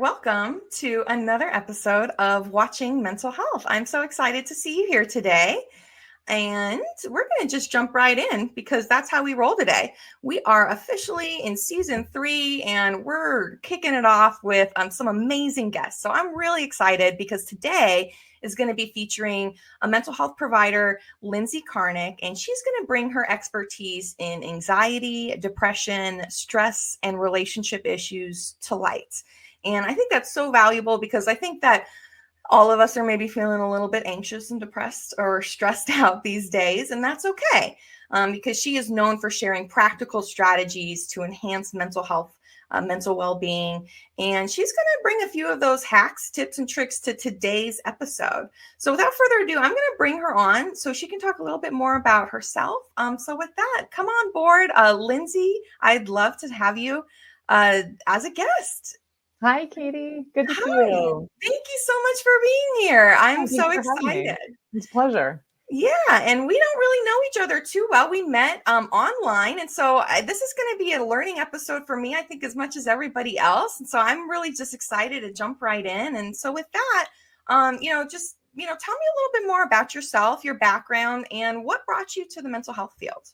Welcome to another episode of Watching Mental Health. I'm so excited to see you here today. And we're going to just jump right in because that's how we roll today. We are officially in season 3 and we're kicking it off with some amazing guests. So I'm really excited because today is going to be featuring a mental health provider, Lindsey Carnick, and she's going to bring her expertise in anxiety, depression, stress, and relationship issues to light. And I think that's so valuable because I think that all of us are maybe feeling a little bit anxious and depressed or stressed out these days, and that's okay because she is known for sharing practical strategies to enhance mental health, mental well-being, and she's going to bring a few of those hacks, tips, and tricks to today's episode. So without further ado, I'm going to bring her on so she can talk a little bit more about herself. So with that, come on board, Lindsey. I'd love to have you as a guest. Hi, Katie. Good to see Hi. you. Thank you so much for being here. I'm so excited. It's a pleasure. Yeah, and we don't really know each other too well. We met online, and so this is going to be a learning episode for me, I think, as much as everybody else. And so I'm really just excited to jump right in. And so with that, tell me a little bit more about yourself, your background, and what brought you to the mental health field.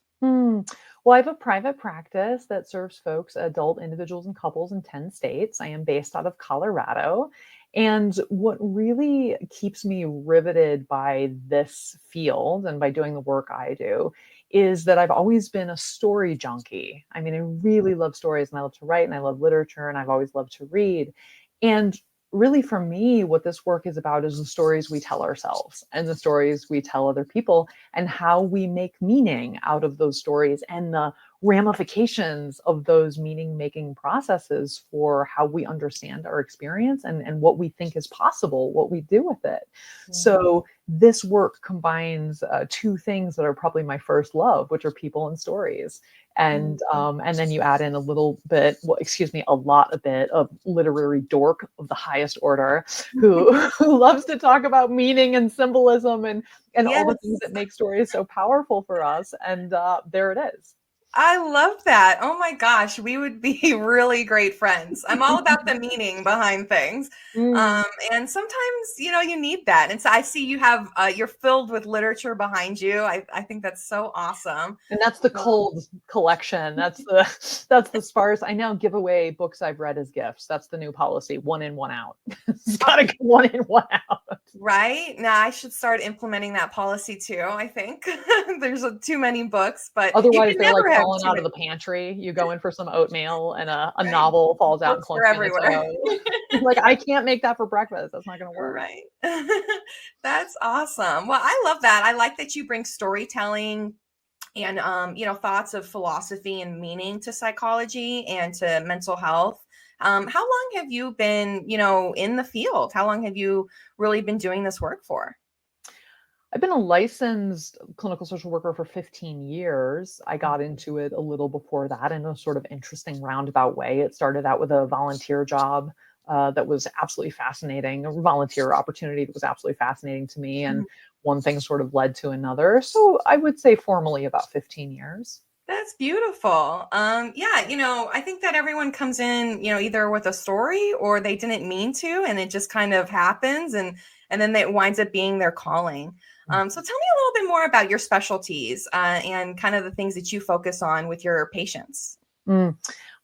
Well, I have a private practice that serves folks, adult individuals and couples in 10 states. I am based out of Colorado. And what really keeps me riveted by this field and by doing the work I do is that I've always been a story junkie. I mean, I really love stories and I love to write and I love literature and I've always loved to read. And really, for me, what this work is about is the stories we tell ourselves and the stories we tell other people and how we make meaning out of those stories and the ramifications of those meaning-making processes for how we understand our experience and what we think is possible, what we do with it. Mm-hmm. So this work combines two things that are probably my first love, which are people and stories. And then you add in a lot of literary dork of the highest order who loves to talk about meaning and symbolism and yes, all the things that make stories so powerful for us. And there it is. I love that. Oh my gosh, we would be really great friends. I'm all about the meaning behind things. And sometimes, you need that. And so I see you have, you're filled with literature behind you. I think that's so awesome. And that's the cold collection. That's the sparse. I now give away books I've read as gifts. That's the new policy. 1 in, 1 out. It's got to go 1 in, 1 out. Right. Now I should start implementing that policy too. I think there's too many books, but otherwise they're like falling out of the pantry. You go in for some oatmeal and a novel falls out and clunks everywhere. Like, I can't make that for breakfast. That's not going to work. Right. That's awesome. Well, I love that. I like that you bring storytelling and, thoughts of philosophy and meaning to psychology and to mental health. How long have you been, in the field? How long have you really been doing this work for? I've been a licensed clinical social worker for 15 years. I got into it a little before that in a sort of interesting roundabout way. It started out with a volunteer job that was absolutely fascinating, a volunteer opportunity that was absolutely fascinating to me. And one thing sort of led to another. So I would say formally about 15 years. That's beautiful. I think that everyone comes in, either with a story or they didn't mean to, and it just kind of happens. And then it winds up being their calling. So tell me a little bit more about your specialties and kind of the things that you focus on with your patients.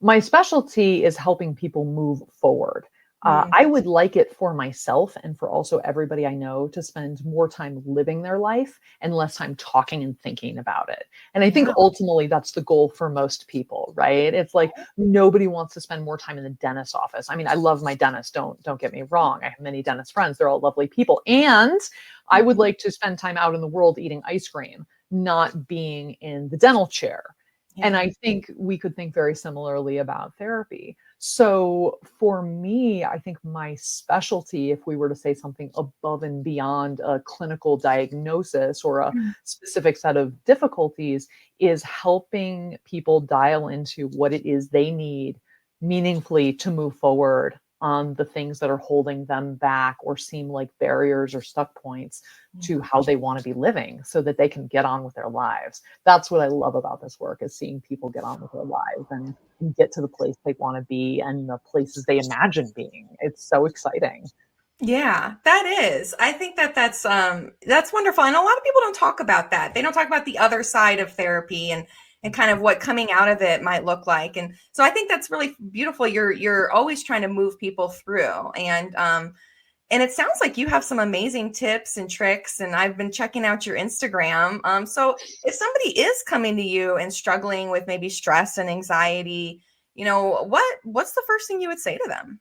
My specialty is helping people move forward. I would like it for myself and for also everybody I know to spend more time living their life and less time talking and thinking about it. And I think ultimately that's the goal for most people, right? It's like nobody wants to spend more time in the dentist's office. I mean, I love my dentist. Don't get me wrong. I have many dentist friends. They're all lovely people. And I would like to spend time out in the world eating ice cream, not being in the dental chair. And I think we could think very similarly about therapy. So for me, I think my specialty, if we were to say something above and beyond a clinical diagnosis or a specific set of difficulties, is helping people dial into what it is they need meaningfully to move forward on the things that are holding them back or seem like barriers or stuck points to how they want to be living so that they can get on with their lives. That's what I love about this work, is seeing people get on with their lives and get to the place they want to be and the places they imagine being. It's so exciting. Yeah, that is. I think that that's wonderful. And a lot of people don't talk about that. They don't talk about the other side of therapy and kind of what coming out of it might look like. And so I think that's really beautiful. You're always trying to move people through. And it sounds like you have some amazing tips and tricks, and I've been checking out your Instagram. So if somebody is coming to you and struggling with maybe stress and anxiety, what's the first thing you would say to them?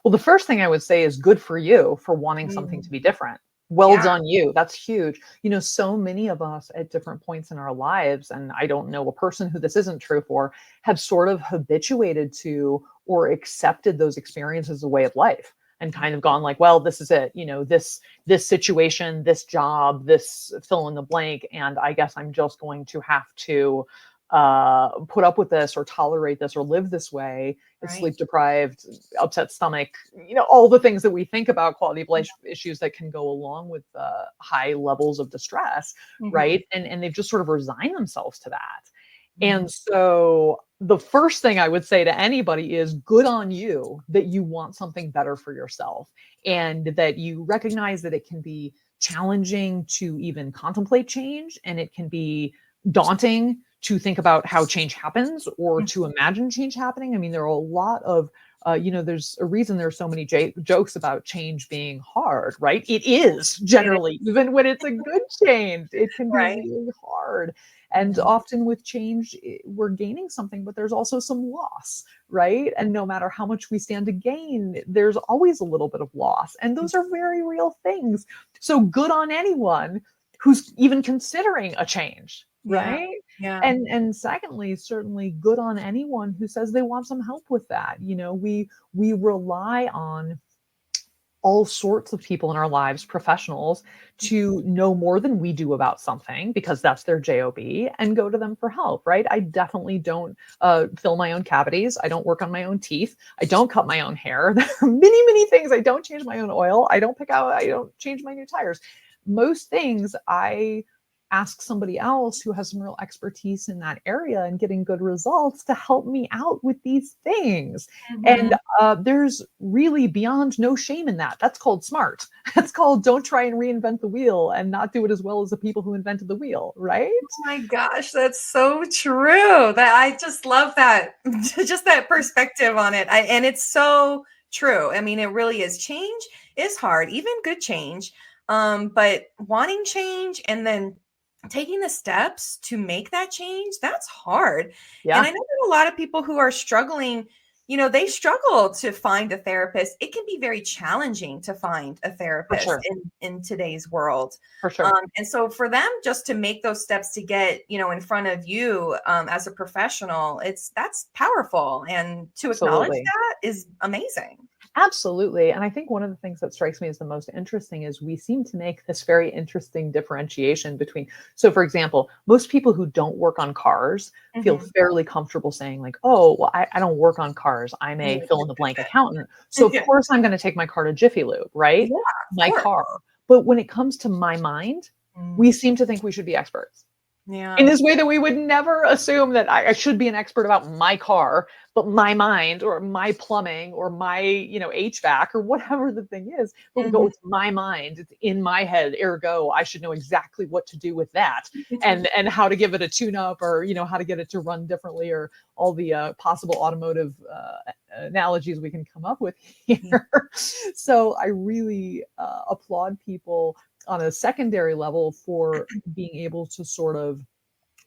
Well, the first thing I would say is good for you for wanting something to be different. Well Yeah. done, you. That's huge. So many of us at different points in our lives, and I don't know a person who this isn't true for, have sort of habituated to or accepted those experiences as a way of life and kind of gone like, well, this is it, this situation, this job, this fill in the blank, and I guess I'm just going to have to put up with this or tolerate this or live this way. It's Right. sleep deprived, upset stomach, all the things that we think about quality of life issues that can go along with high levels of distress, Mhm. right? And they've just sort of resigned themselves to that. Mhm. And so the first thing I would say to anybody is good on you that you want something better for yourself and that you recognize that it can be challenging to even contemplate change, and it can be daunting to think about how change happens or Mhm. to imagine change happening. I mean, there are a lot of, there's a reason there's so many jokes about change being hard, right? It is It is. generally, even when it's a good change, it can be Right. really hard. And Mhm. often with change, we're gaining something, but there's also some loss, right? And no matter how much we stand to gain, there's always a little bit of loss. And those are very real things. So good on anyone who's even considering a change, Yeah. right? Yeah. And secondly, certainly good on anyone who says they want some help with that. We rely on all sorts of people in our lives, professionals, to know more than we do about something because that's their job, and go to them for help, right? I definitely don't fill my own cavities. I don't work on my own teeth. I don't cut my own hair. There are many things. I don't change my own oil. I don't change my new tires. Most things I ask somebody else who has some real expertise in that area and getting good results to help me out with these things. And Mhm. there's really beyond no shame in that. That's called smart. That's called don't try and reinvent the wheel and not do it as well as the people who invented the wheel, right? Oh my gosh, that's so true. That I just love that, just that perspective on it. And it's so true. I mean, it really is. Change is hard, even good change. But wanting change and then taking the steps to make that change, that's hard. And I Yeah, know that a lot of people who are struggling, they struggle to find a therapist. It can be very challenging to find a for therapist sure. in today's world. For sure. And so for them just to make those steps to get, in front of you as a professional, that's powerful. And to acknowledge Absolutely. that is amazing. Absolutely. And I think one of the things that strikes me as the most interesting is we seem to make this very interesting differentiation between, so for example, most people who don't work on cars feel Mhm. fairly comfortable saying, like, oh, well, I don't work on cars. I'm Yeah, a fill in the blank accountant. So of yeah, course I'm going to take my car to Jiffy Lube, right? yeah, of My course. car. But when it comes to my mind, Mm, we seem to think we should be experts in yeah. this way that we would never assume that I should be an expert about my car, but my mind or my plumbing or my, HVAC or whatever the thing is. But we go, Mhm. it's my mind, it's in my head, ergo, I should know exactly what to do with that and how to give it a tune up or, how to get it to run differently or all the possible automotive analogies we can come up with Yeah. here. So I really applaud people on a secondary level for being able to sort of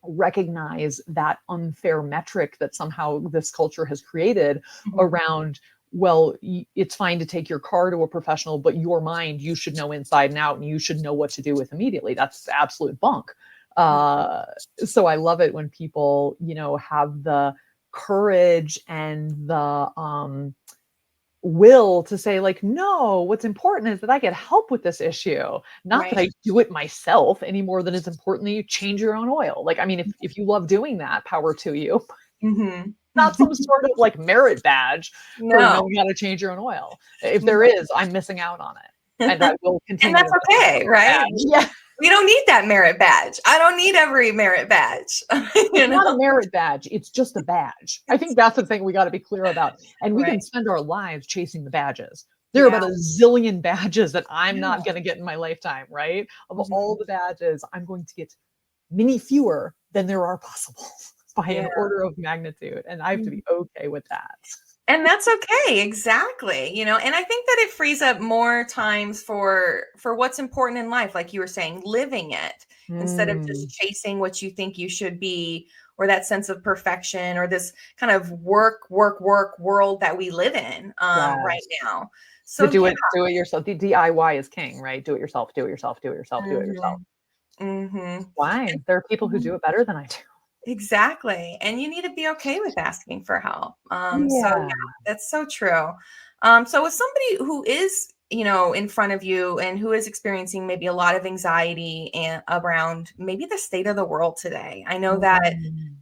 recognize that unfair metric that somehow this culture has created Mhm. around, well, it's fine to take your car to a professional, but your mind you should know inside and out and you should know what to do with immediately. That's absolute bunk. Yeah. uh, so I love it when people have the courage and the will to say, like, no, what's important is that I get help with this issue, not that Right. I do it myself any more than it's important that you change your own oil. Like, I mean, if you love doing that, power to you. Mhm. not some sort of like merit badge for No. you got to change your own oil. If there is, I'm missing out on it, and I will continue. And that's okay, right? Yeah. We don't need that merit badge. I don't need every merit badge. It's not a merit badge. It's just a badge. I think that's the thing we got to be clear about. And we can spend our lives chasing the badges. There are about a zillion badges that I'm not going to get in my lifetime, right? Of all the badges, I'm going to get many fewer than there are possible by an order of magnitude. And I have to be okay with that. And that's okay. Exactly. You know, and I think that it frees up more times for what's important in life. Like you were saying, living it instead of just chasing what you think you should be, or that sense of perfection, or this kind of work world that we live in right now. So do it yourself. The DIY is king, right? Do it yourself, do it yourself, do it yourself, do it yourself. Why? There are people who do it better than I do. Exactly. And you need to be okay with asking for help. So that's so true. So with somebody who is, you know, in front of you and who is experiencing maybe a lot of anxiety and around maybe the state of the world today, I know that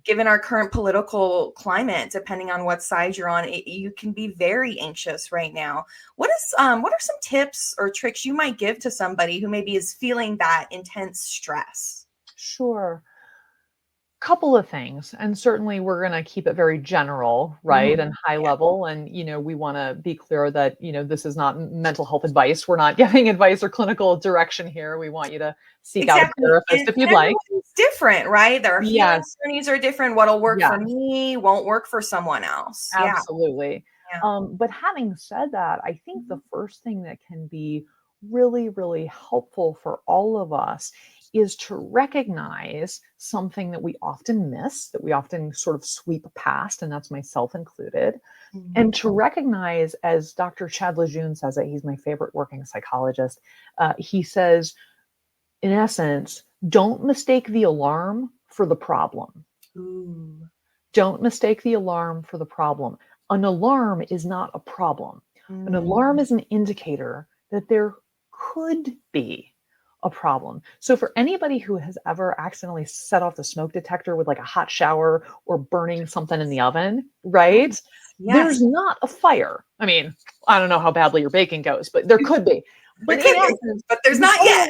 given our current political climate, depending on what side you're on, you can be very anxious right now. What are some tips or tricks you might give to somebody who maybe is feeling that intense stress? Sure. Couple of things, and certainly we're going to keep it very general, right, and high level, and you know, we want to be clear that, you know, this is not mental health advice. We're not giving advice or clinical direction here. We want you to seek out a therapist if you'd like. It's different, right? There are healing journeys are different. What'll work for me won't work for someone else. Absolutely. But having said that, I think the first thing that can be really, really helpful for all of us is to recognize something that we often miss, that we often sort of sweep past, and that's myself included. And to recognize, as Dr. Chad Lejeune says it, he's my favorite working psychologist, he says, in essence, don't mistake the alarm for the problem. Don't mistake the alarm for the problem. An alarm is not a problem. An alarm is an indicator that there could be a problem. So for anybody who has ever accidentally set off the smoke detector with like a hot shower or burning something in the oven, right? There's not a fire. I mean, I don't know how badly your baking goes, but there could be. But there's not yet.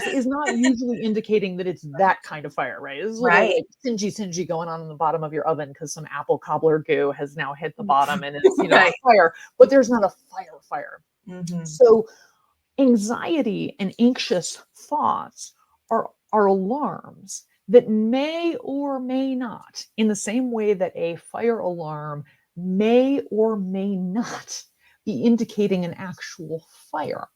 Is not usually indicating that it's that kind of fire, right? It's like singy going on in the bottom of your oven because some apple cobbler goo has now hit the bottom and it's, you know, a fire. But there's not a fire. So anxiety and anxious thoughts are alarms that may or may not, in the same way that a fire alarm may or may not be indicating an actual fire.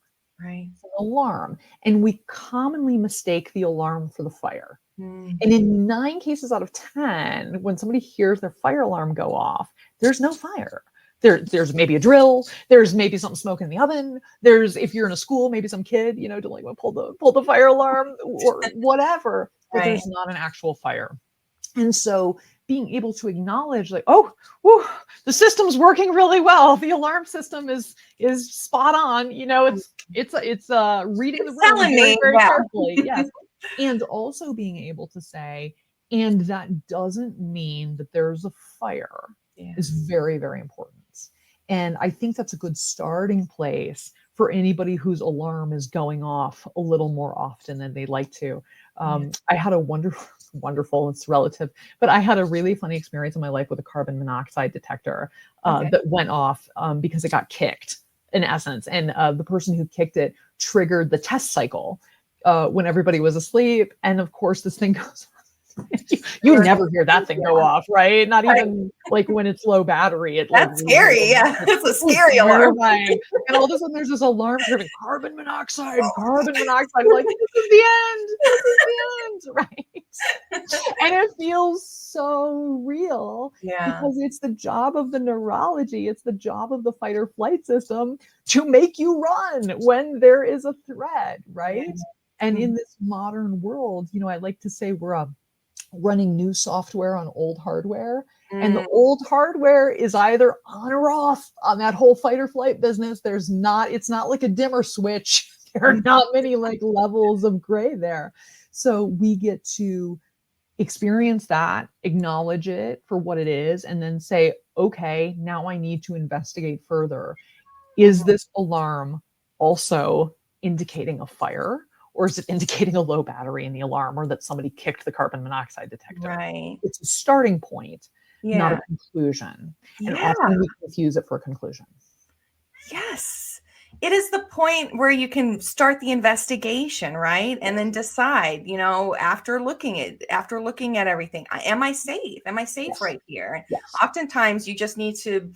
Right. It's an alarm. And we commonly mistake the alarm for the fire. And in 9 cases out of 10, when somebody hears their fire alarm go off, there's no fire. There's maybe a drill. There's maybe something smoking in the oven. There's, if you're in a school, maybe some kid, you know, delinquent pull the fire alarm or whatever. But there's not an actual fire. And so being able to acknowledge, like, the system's working really well. The alarm system is spot on. You know, it's reading the room very, very carefully. Yes. And also being able to say, and that doesn't mean that there's a fire is very, very important. And I think that's a good starting place for anybody whose alarm is going off a little more often than they'd like to. I had a wonderful, it's relative, but I had a really funny experience in my life with a carbon monoxide detector that went off because it got kicked, in essence. And the person who kicked it triggered the test cycle when everybody was asleep. And of course, this thing goes you never hear that thing go off, right? Not even like when it's low battery. That's scary. It's a scary alarm. And all of a sudden there's this alarm driven carbon monoxide. We're like, this is the end, right? And it feels so real because it's the job of the neurology. It's the job of the fight or flight system to make you run when there is a threat, right? And in this modern world, you know, I like to say we're running new software on old hardware, and the old hardware is either on or off on that whole fight or flight business. It's not like a dimmer switch. There are not many like levels of gray there. So we get to experience that, acknowledge it for what it is, and then say, okay, now I need to investigate further. Is this alarm also indicating a fire? Or is it indicating a low battery in the alarm, or that somebody kicked the carbon monoxide detector? Right. It's a starting point, not Yeah. a conclusion. And Yeah. often we confuse it for a conclusion. Yes. It is the point where you can start the investigation, right? And then decide, after looking at everything, am I safe? Am I safe Yes. right here? And Yes. oftentimes you just need to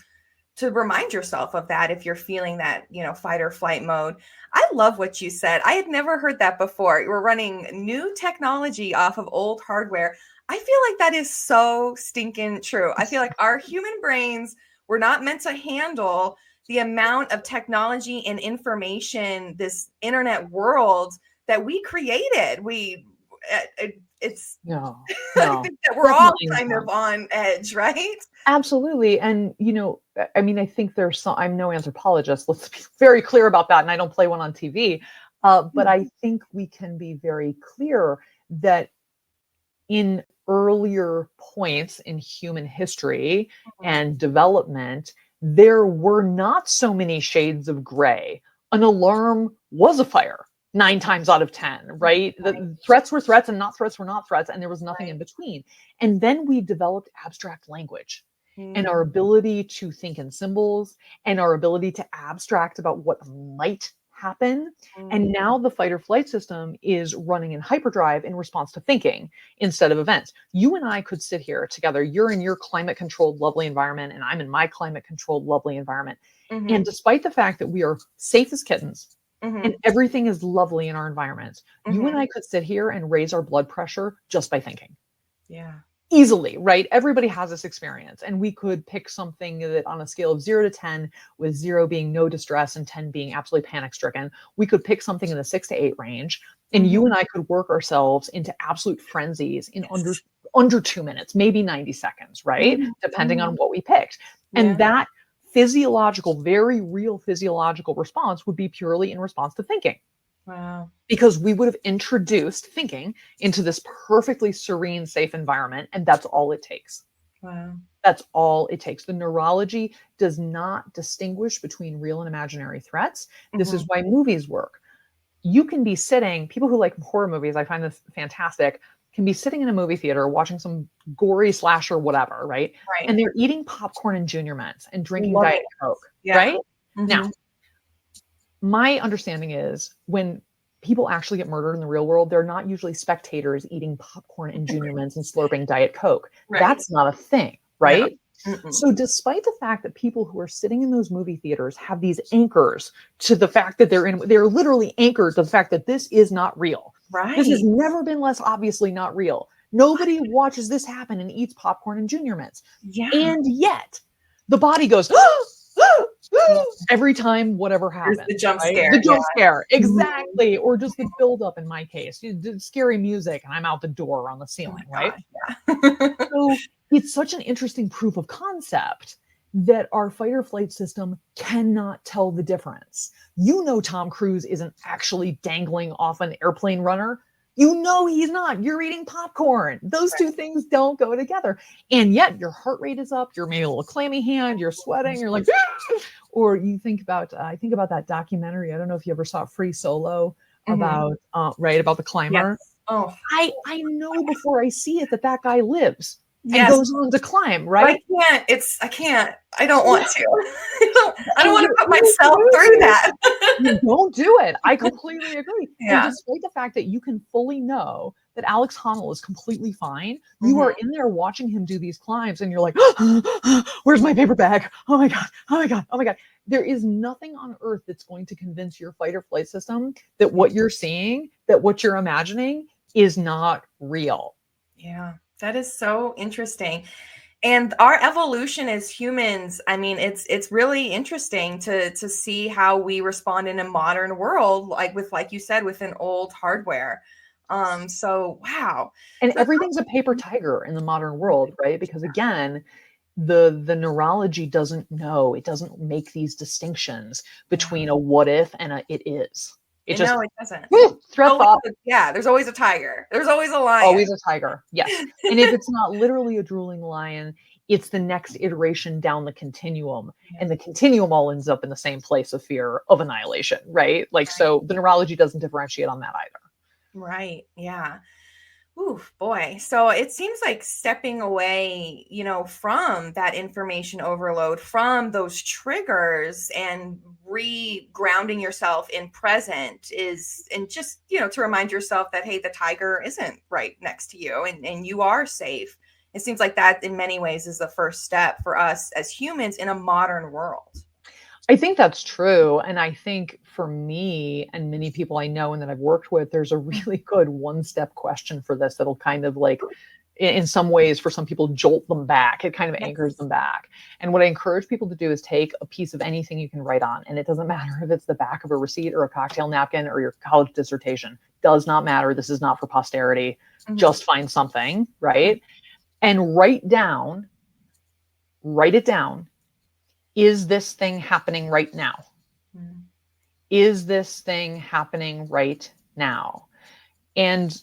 remind yourself of that if you're feeling that, fight or flight mode. I love what you said. I had never heard that before. We're running new technology off of old hardware. I feel like that is so stinking true. I feel like our human brains were not meant to handle the amount of technology and information, this internet world that we created. It's No, I no, think that we're all definitely kind not. of on edge, right? Absolutely. And, I mean, I think I'm no anthropologist. Let's be very clear about that. And I don't play one on TV. But I think we can be very clear that in earlier points in human history and development, there were not so many shades of gray. An alarm was a fire 9 times out of 10, right? The threats were threats and not threats were not threats, and there was nothing in between. And then we developed abstract language and our ability to think in symbols and our ability to abstract about what might happen. And now the fight or flight system is running in hyperdrive in response to thinking instead of events. You and I could sit here together. You're in your climate controlled, lovely environment, and I'm in my climate controlled, lovely environment. And despite the fact that we are safe as kittens and everything is lovely in our environments, you and I could sit here and raise our blood pressure just by thinking. Yeah. Easily, right? Everybody has this experience. And we could pick something that on a scale of 0 to 10, with 0 being no distress and 10 being absolutely panic stricken, we could pick something in the 6 to 8 range. And you and I could work ourselves into absolute frenzies in under 2 minutes, maybe 90 seconds, right? Depending on what we picked. And that physiological, very real physiological response would be purely in response to thinking. Wow. Because we would have introduced thinking into this perfectly serene, safe environment. And that's all it takes. Wow. That's all it takes. The neurology does not distinguish between real and imaginary threats. This is why movies work. You can be sitting, people who like horror movies, I find this fantastic, can be sitting in a movie theater watching some gory slasher, whatever, right? And they're eating popcorn and Junior Mints and drinking Diet Coke, right? Now, my understanding is when people actually get murdered in the real world, they're not usually spectators eating popcorn and Junior Mints and slurping Diet Coke. That's not a thing, right? So despite the fact that people who are sitting in those movie theaters have these anchors to the fact that they're literally anchored to the fact that this is not real. This has never been less obviously not real. Nobody watches this happen and eats popcorn and Junior Mints. And yet the body goes, every time whatever happens. There's the jump right? scare. The jump scare, exactly. Or just the buildup in my case. Scary music and I'm out the door on the ceiling, right? So it's such an interesting proof of concept that our fight or flight system cannot tell the difference. Tom Cruise isn't actually dangling off an airplane runner. He's not. You're eating popcorn. Those two things don't go together. And yet your heart rate is up. You're maybe a little clammy hand. You're sweating. You're like, or you think about, I think about that documentary. I don't know if you ever saw Free Solo about, about the climber. Oh, I know before I see it that guy lives and goes on to climb, right? I can't. I don't want to. I don't want to put myself through that. You don't do it. I completely agree. And despite the fact that you can fully know that Alex Honnold is completely fine, you are in there watching him do these climbs and you're like, where's my paper bag? Oh my God. Oh my God. Oh my God. There is nothing on earth that's going to convince your fight or flight system that what you're seeing, that what you're imagining is not real. Yeah, that is so interesting. And our evolution as humans, I mean, it's really interesting to see how we respond in a modern world, like you said, with an old hardware. So wow. And everything's a paper tiger in the modern world, right? Because again, the neurology doesn't know, it doesn't make these distinctions between a what if and a it is. It just, No, it doesn't. threat thought. Yeah, there's always a tiger. There's always a lion. Always a tiger. Yes. And if it's not literally a drooling lion, it's the next iteration down the continuum. And the continuum all ends up in the same place of fear of annihilation, right? Like, so the neurology doesn't differentiate on that either. Right. Yeah. Ooh, boy. So it seems like stepping away, from that information overload, from those triggers and re-grounding yourself in present and just, to remind yourself that, hey, the tiger isn't right next to you and you are safe. It seems like that in many ways is the first step for us as humans in a modern world. I think that's true. And I think for me and many people I know and that I've worked with, there's a really good one-step question for this that'll kind of like, in some ways, for some people, jolt them back. It kind of anchors them back. And what I encourage people to do is take a piece of anything you can write on. And it doesn't matter if it's the back of a receipt or a cocktail napkin or your college dissertation. Does not matter. This is not for posterity. Just find something, right? And write it down. Is this thing happening right now? Is this thing happening right now? And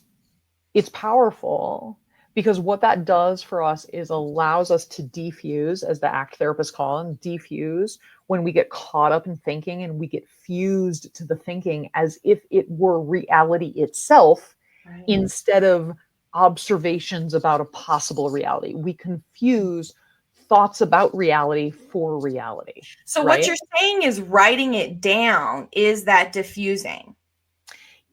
it's powerful because what that does for us is allows us to defuse, as the ACT therapists call it, defuse when we get caught up in thinking and we get fused to the thinking as if it were reality itself instead of observations about a possible reality. We confuse thoughts about reality for reality. So what you're saying is writing it down is that diffusing.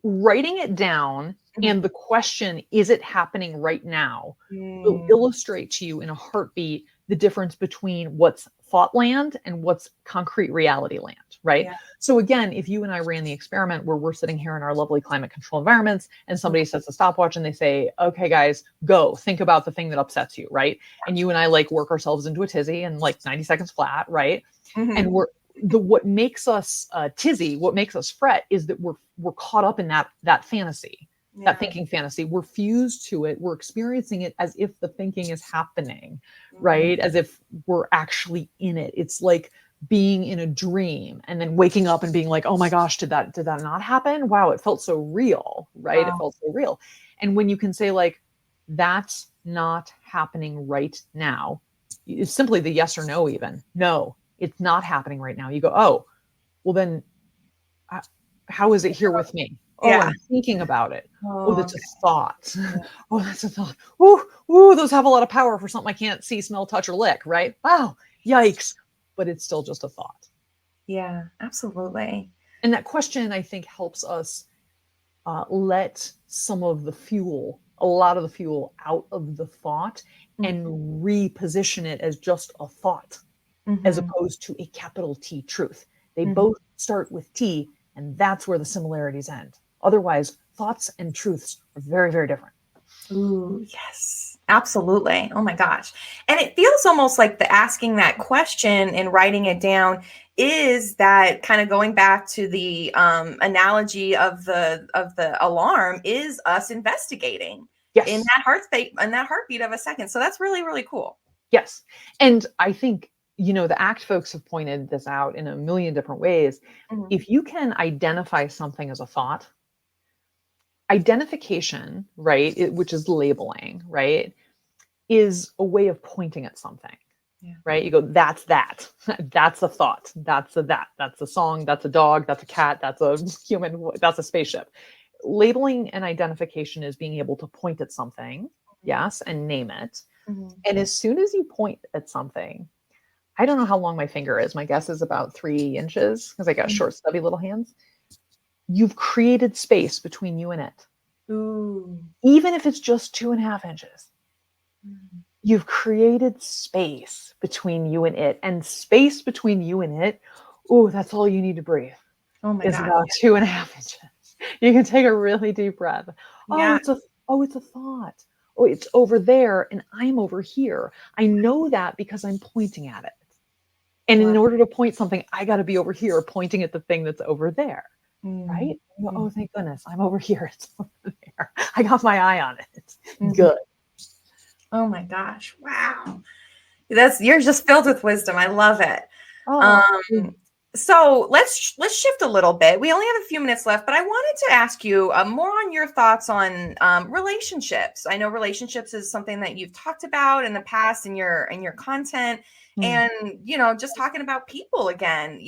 Writing it down and the question, is it happening right now, will illustrate to you in a heartbeat the difference between what's thought land and what's concrete reality land, right? Yeah. So again, if you and I ran the experiment where we're sitting here in our lovely climate control environments and somebody sets a stopwatch and they say, okay, guys, go think about the thing that upsets you, right? And you and I like work ourselves into a tizzy in like 90 seconds flat, right? And what makes us tizzy, what makes us fret is that we're caught up in that fantasy. That thinking fantasy, we're fused to it. We're experiencing it as if the thinking is happening, right? As if we're actually in it. It's like being in a dream and then waking up and being like, oh my gosh, did that not happen? Wow, it felt so real, right? Wow. It felt so real. And when you can say like, that's not happening right now, it's simply the yes or no even. No, it's not happening right now. You go, oh, well then, how is it here with me? Oh, I'm thinking about it. Oh, that's a thought. Oh, that's a thought. Ooh, those have a lot of power for something I can't see, smell, touch, or lick, right? Wow, yikes. But it's still just a thought. Yeah, absolutely. And that question, I think, helps us let some of the fuel, a lot of the fuel out of the thought and reposition it as just a thought as opposed to a capital T truth. They both start with T, and that's where the similarities end. Otherwise, thoughts and truths are very, very different. Ooh, yes, absolutely. Oh my gosh. And it feels almost like the asking that question and writing it down is that kind of going back to the analogy of the alarm is us investigating in that heartbeat of a second. So that's really, really cool. Yes. And I think, the ACT folks have pointed this out in a million different ways. If you can identify something as a thought, identification, right, which is labeling, right, is a way of pointing at something, right? You go, that's that. That's a thought. That's a song. That's a dog. That's a cat. That's a human. That's a spaceship. Labeling and identification is being able to point at something, yes, and name it. And as soon as you point at something, I don't know how long my finger is. My guess is about 3 inches because I got short, stubby little hands. You've created space between you and it. Ooh. Even if it's just 2.5 inches. You've created space between you and it. And space between you and it, that's all you need to breathe. Oh my It's God. about 2.5 inches. You can take a really deep breath. Yeah. It's a thought. Oh, it's over there and I'm over here. I know that because I'm pointing at it. And in order to point something, I got to be over here pointing at the thing that's over there. Right? You go, oh, thank goodness. I'm over here. It's over there. I got my eye on it. Good. Oh my gosh. Wow. You're just filled with wisdom. I love it. So let's shift a little bit. We only have a few minutes left, but I wanted to ask you more on your thoughts on relationships. I know relationships is something that you've talked about in the past in your content, Mm, and just talking about people again.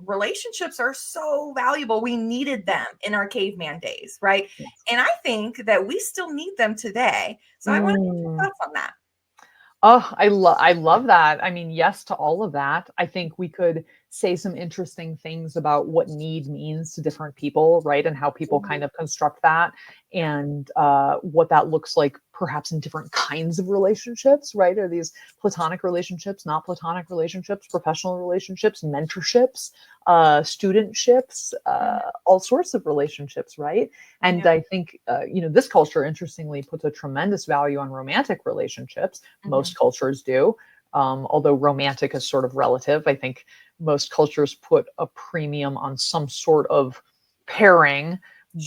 Relationships are so valuable. We needed them in our caveman days, right? yes. And I think that we still need them today. So I want to get your Mm. thoughts on that. Oh, I love that. I mean, yes to all of that. I think we could say some interesting things about what need means to different people, right? And how people Mhm. kind of construct that, and what that looks like perhaps in different kinds of relationships, right? Are these platonic relationships, not platonic relationships, professional relationships, mentorships, studentships, Mhm. all sorts of relationships, right? And Yeah. I think, this culture, interestingly, puts a tremendous value on romantic relationships. Mhm. Most cultures do. Although romantic is sort of relative. I think most cultures put a premium on some sort of pairing,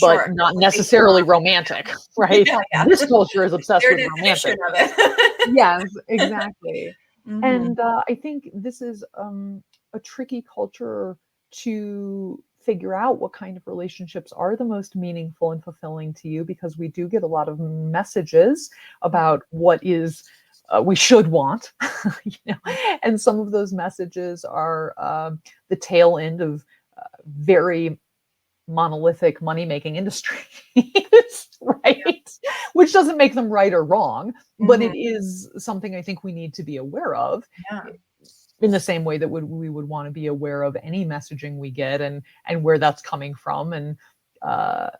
but Sure. not Based on necessarily romantic, right? yeah, yeah. This culture is obsessed Their with definition romantic. of it. Yes, exactly. Mhm. And I think this is a tricky culture to figure out what kind of relationships are the most meaningful and fulfilling to you, because we do get a lot of messages about what is we should want, and some of those messages are the tail end of very monolithic money making industries, right? Which doesn't make them right or wrong, but Mhm. it is something I think we need to be aware of, Yeah. in the same way that we would want to be aware of any messaging we get, and where that's coming from, and uh,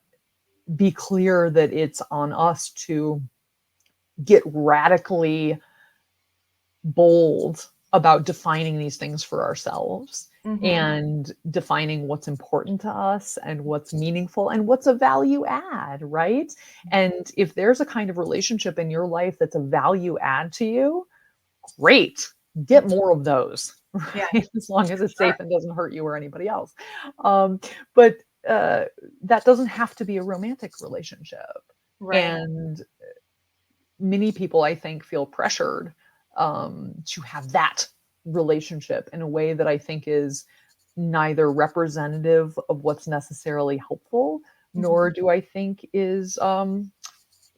be clear that it's on us to get radically bold about defining these things for ourselves, Mhm. and defining what's important to us and what's meaningful and what's a value add, right? And if there's a kind of relationship in your life that's a value add to you, great, get more of those, Yeah, right? As long as it's sure. safe and doesn't hurt you or anybody else. But that doesn't have to be a romantic relationship. Right. And many people, I think, feel pressured to have that relationship in a way that I think is neither representative of what's necessarily helpful, Mhm. nor do I think is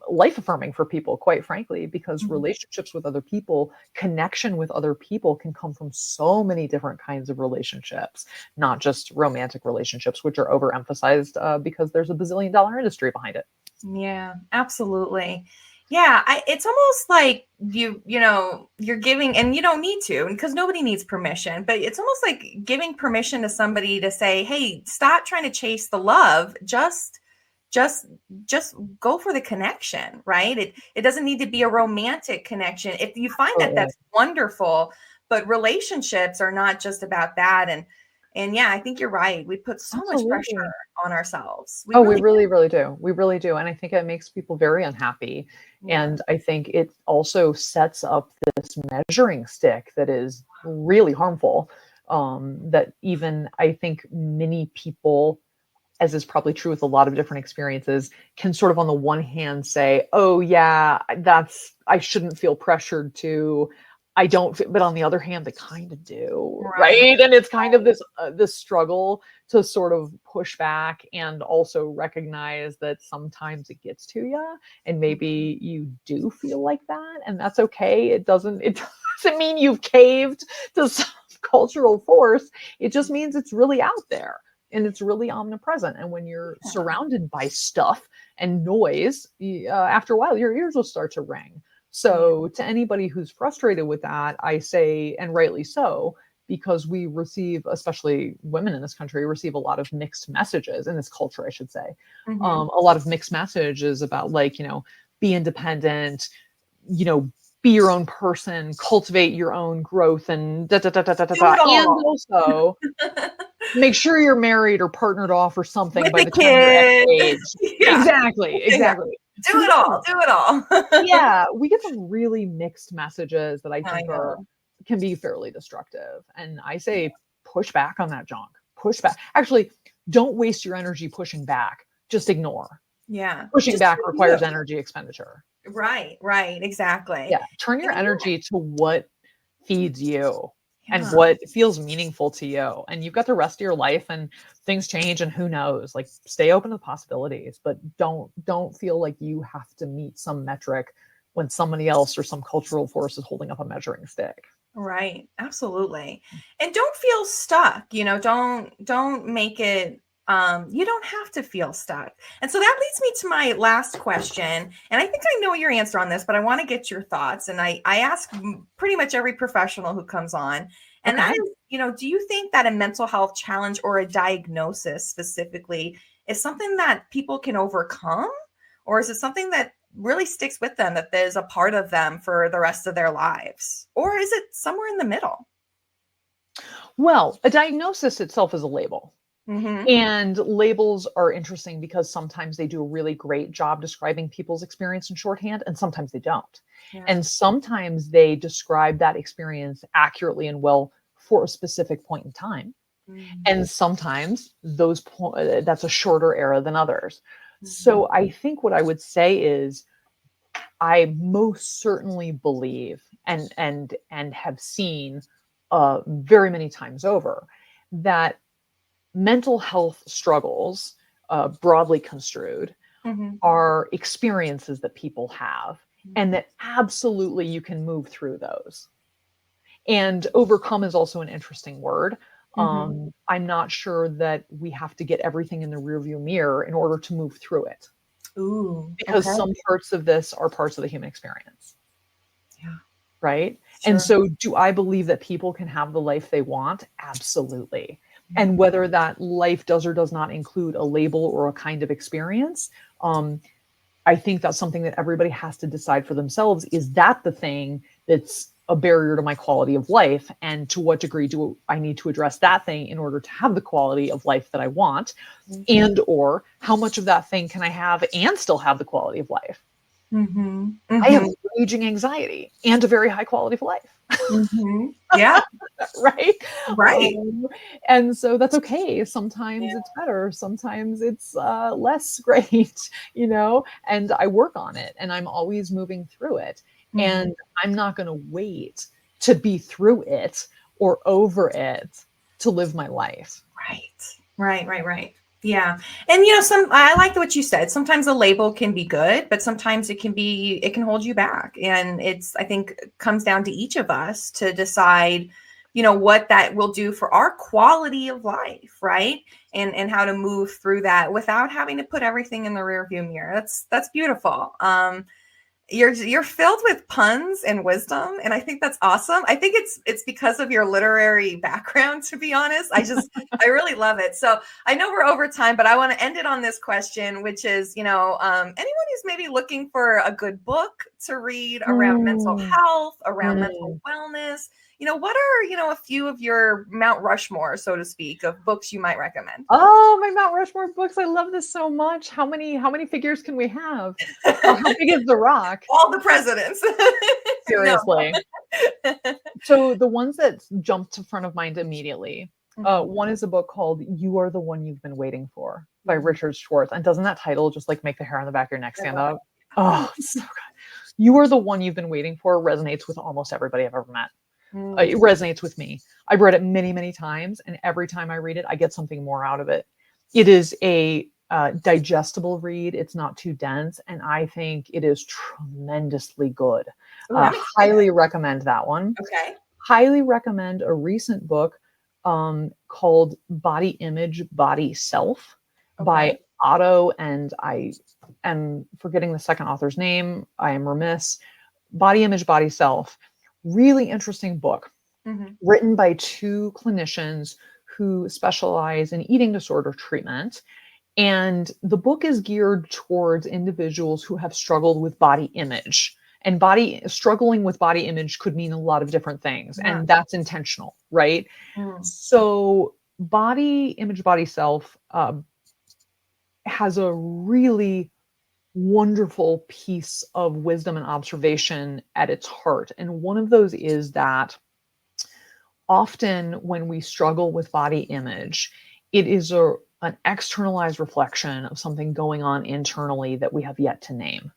life affirming for people, quite frankly, because Mhm. relationships with other people, connection with other people can come from so many different kinds of relationships, not just romantic relationships, which are overemphasized because there's a bazillion-dollar industry behind it. Yeah, absolutely. Yeah, it's almost like you're giving, and you don't need to, because nobody needs permission, but it's almost like giving permission to somebody to say, "Hey, stop trying to chase the love. Just just go for the connection," right? It doesn't need to be a romantic connection. If you find that, Absolutely. that's wonderful, but relationships are not just about that. And yeah, I think you're right. We put so much pressure Absolutely. on ourselves. We Oh, we really really, really do. We really do. And I think it makes people very unhappy. yeah. And I think it also sets up this measuring stick that is really harmful. That even I think many people, as is probably true with a lot of different experiences, can sort of on the one hand say, oh, yeah, I shouldn't feel pressured to. I don't, but on the other hand, they kind of do, Right. right? And it's kind of this struggle to sort of push back and also recognize that sometimes it gets to you, and maybe you do feel like that, and that's okay. It doesn't mean you've caved to some cultural force. It just means it's really out there and it's really omnipresent. And when you're Yeah. surrounded by stuff and noise, after a while, your ears will start to ring. Yeah. So, to anybody who's frustrated with that, I say, and rightly so, because we receive, especially women in this country, receive a lot of mixed messages in this culture, I should say. Mhm. A lot of mixed messages about, like, be independent, you know, be your own person, cultivate your own growth, and da da da da da da Do da. it And all. also, make sure you're married or partnered off or something With by the the time you're X age. kids. Yeah. Exactly, Yeah. exactly. Do So we it get all. some, Do it all. yeah, we get some really mixed messages that I I think are know. can be fairly destructive. And I say push back on that junk. Push back. Actually, don't waste your energy pushing back. Just ignore. Yeah. Pushing Just back do you. requires energy expenditure. Right. Right. Exactly. Yeah. Turn your And yeah. energy to what feeds you. and Yeah. what feels meaningful to you. And you've got the rest of your life and things change and who knows, like stay open to the possibilities, but don't feel like you have to meet some metric when somebody else or some cultural force is holding up a measuring stick. Right. Absolutely. And don't feel stuck, don't make it you don't have to feel stuck. And so that leads me to my last question. And I think I know your answer on this, but I want to get your thoughts. And I ask pretty much every professional who comes on. And that Okay. is, do you think that a mental health challenge or a diagnosis specifically is something that people can overcome? Or is it something that really sticks with them, that there's a part of them for the rest of their lives? Or is it somewhere in the middle? Well, a diagnosis itself is a label. Mm-hmm. And labels are interesting because sometimes they do a really great job describing people's experience in shorthand, and sometimes they don't. Yeah. And sometimes they describe that experience accurately and well for a specific point in time. Mm-hmm. And sometimes that's a shorter era than others. Mm-hmm. So I think what I would say is I most certainly believe and have seen very many times over that mental health struggles, broadly construed, Mm-hmm. are experiences that people have, and that absolutely you can move through those. And overcome is also an interesting word. Mm-hmm. I'm not sure that we have to get everything in the rearview mirror in order to move through it, Ooh, because okay. some parts of this are parts of the human experience. Yeah, Right. And sure. so, do I believe that people can have the life they want? Absolutely. Mm-hmm. And whether that life does or does not include a label or a kind of experience, um, I think that's something that everybody has to decide for themselves. Is that the thing that's a barrier to my quality of life? And to what degree do I need to address that thing in order to have the quality of life that I want? And or how much of that thing can I have and still have the quality of life? Mm-hmm. I have Mm-hmm. raging anxiety and a very high quality of life. Mm-hmm. Yeah, Right. right. Um, and so that's okay. Sometimes Yeah. it's better. Sometimes it's less great, and I work on it and I'm always moving through it. Mm-hmm. And I'm not going to wait to be through it or over it to live my life. Right. Right, right, right. Yeah. And I like what you said. Sometimes a label can be good, but sometimes it can hold you back. And I think comes down to each of us to decide, what that will do for our quality of life, right? And how to move through that without having to put everything in the rearview mirror. That's beautiful. You're filled with puns and wisdom, and I think that's awesome. I think it's because of your literary background, to be honest. I really love it. So I know we're over time, but I want to end it on this question, which is, anyone who's maybe looking for a good book to read around mental Mm, health, around mental mm. wellness, what are, a few of your Mount Rushmore, so to speak, of books you might recommend? Oh, my Mount Rushmore books. I love this so much. How many figures can we have? How big is the rock? All the presidents. No. Seriously. So the ones that jump to front of mind immediately, Mhm. one is a book called "You Are the One You've Been Waiting For" by Mhm. Richard Schwartz. And doesn't that title just like make the hair on the back of your neck I stand love up? it. Oh, it's so good. "You Are the One You've Been Waiting For" resonates with almost everybody I've ever met. Mm. It resonates with me. I've read it many, many times, and every time I read it, I get something more out of it. It is a digestible read. It's not too dense, and I think it is tremendously good. Ooh, I'm excited. Highly recommend that one. Okay. Highly recommend a recent book called Body Image, Body Self by Okay. Otto, and I am forgetting the second author's name. I am remiss. Body Image, Body Self. Really interesting book Mhm. written by two clinicians who specialize in eating disorder treatment. And the book is geared towards individuals who have struggled with body image. And struggling with body image could mean a lot of different things, Yeah. and that's intentional, right? Mm. So, Body Image, Body Self has a really wonderful piece of wisdom and observation at its heart. And one of those is that often when we struggle with body image, it is an externalized reflection of something going on internally that we have yet to name.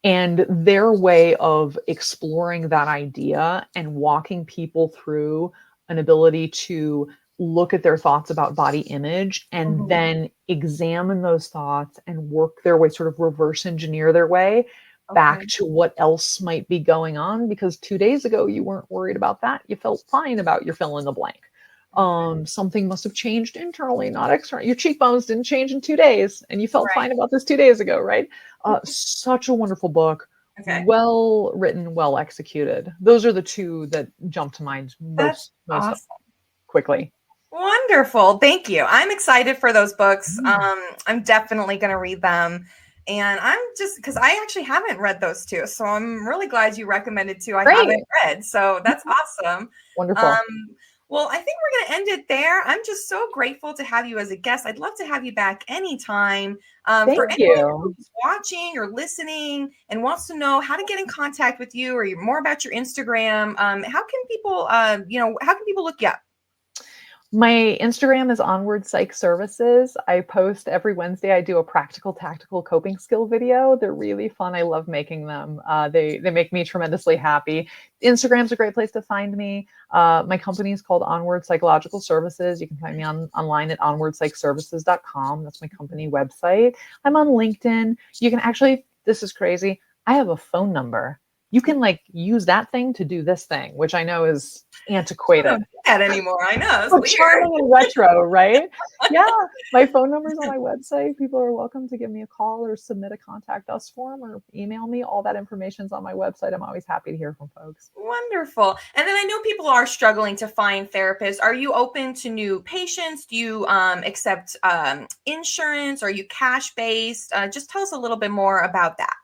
And their way of exploring that idea and walking people through an ability to look at their thoughts about body image and Mhm. then examine those thoughts and work their way, sort of reverse engineer their way back Okay. to what else might be going on. Because 2 days ago, you weren't worried about that. You felt fine about your fill in the blank. Okay. Something must have changed internally, not externally. Your cheekbones didn't change in 2 days, and you felt Right. fine about this 2 days ago, right? Such a wonderful book, Okay. well written, well executed. Those are the two that jump to mind That's most awesome. quickly. Wonderful. Thank you. I'm excited for those books. Mm. I'm definitely going to read them. And I'm just because I actually haven't read those two. So I'm really glad you recommended two I haven't Great. read. So that's awesome. Wonderful. Um, well, I think we're going to end it there. I'm just so grateful to have you as a guest. I'd love to have you back anytime. For Thank anyone you. who's watching or listening and wants to know how to get in contact with you or more about your Instagram, how can people, how can people look you up? My Instagram is Onward Psych Services. I post every Wednesday. I do a practical tactical coping skill video. They're really fun. I love making them. They make me tremendously happy. Instagram's a great place to find me. My company is called Onward Psychological Services. You can find me online at onwardpsychservices.com. That's my company website. I'm on LinkedIn. You can actually, this is crazy. I have a phone number. You can like use that thing to do this thing, which I know is I don't antiquated. do that anymore. I know. It's So weird. charming and retro, right? Yeah, my phone number's on my website. People are welcome to give me a call or submit a contact us form or email me. All that information's on my website. I'm always happy to hear from folks. Wonderful. And then I know people are struggling to find therapists. Are you open to new patients? Do you accept insurance? Are you cash based? Just tell us a little bit more about that.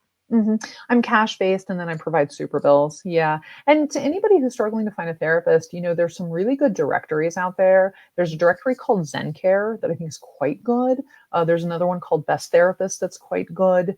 I'm cash based and then I provide super bills. Yeah. And to anybody who's struggling to find a therapist, there's some really good directories out there. There's a directory called ZenCare that I think is quite good. There's another one called Best Therapist that's quite good.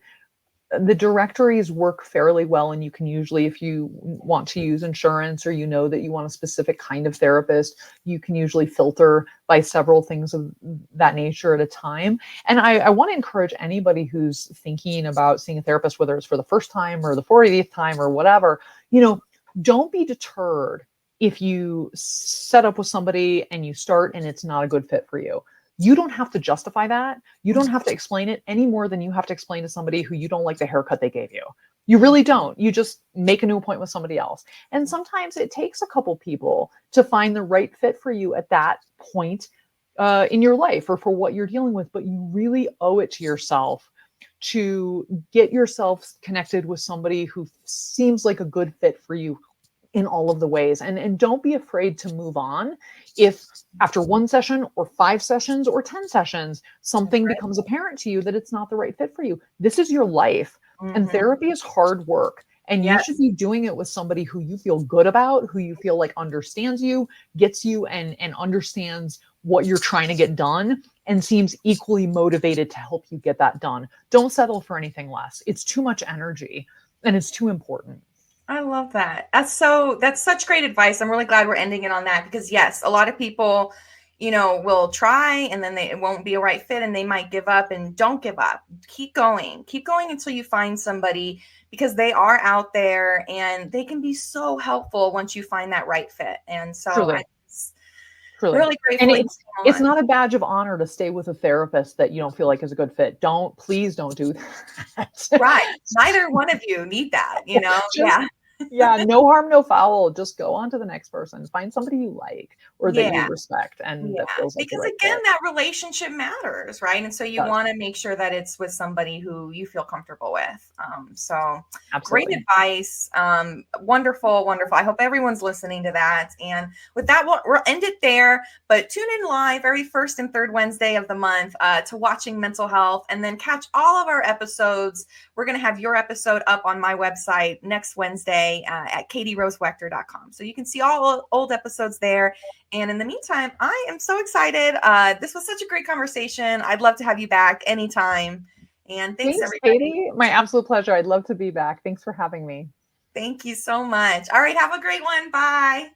The directories work fairly well, and you can usually, if you want to use insurance or that you want a specific kind of therapist, you can usually filter by several things of that nature at a time. And I want to encourage anybody who's thinking about seeing a therapist, whether it's for the first time or the 40th time or whatever, don't be deterred if you set up with somebody and you start and it's not a good fit for you. You don't have to justify that. You don't have to explain it any more than you have to explain to somebody who you don't like the haircut they gave you. You really don't. You just make a new appointment with somebody else. And sometimes it takes a couple people to find the right fit for you at that point in your life or for what you're dealing with. But you really owe it to yourself to get yourself connected with somebody who seems like a good fit for you in all of the ways. And don't be afraid to move on if after one session or 5 sessions or 10 sessions, something becomes apparent to you that it's not the right fit for you. This is your life. And Mhm. therapy is hard work. And you should Yes. be doing it with somebody who you feel good about, who you feel like understands you, gets you, and understands what you're trying to get done and seems equally motivated to help you get that done. Don't settle for anything less. It's too much energy and it's too important. I love that. That's such great advice. I'm really glad we're ending it on that because yes, a lot of people, will try and then it won't be a right fit and they might give up and don't give up. Keep going. Keep going until you find somebody because they are out there and they can be so helpful once you find that right fit. And so Truly. I'm Truly. really And grateful that you it's came on. not a badge of honor to stay with a therapist that you don't feel like is a good fit. Please don't do that. Right. Neither one of you need that, Just Yeah. yeah, no harm, no foul. Just go on to the next person. Find somebody you like or that you Yeah. respect and Yeah, that feels like the because right again, fit. that relationship matters, right? And so It you does. want to make sure that it's with somebody who you feel comfortable with. So great Absolutely. advice. Wonderful, wonderful. I hope everyone's listening to that. And with that, we'll end it there. But tune in live every first and third Wednesday of the month to Watching Mental Health and then catch all of our episodes. We're going to have your episode up on my website next Wednesday at katierosewechter.com. So you can see all old episodes there. And in the meantime, I am so excited. This was such a great conversation. I'd love to have you back anytime. And thanks, Thanks, everybody. Katie. My absolute pleasure. I'd love to be back. Thanks for having me. Thank you so much. All right. Have a great one. Bye.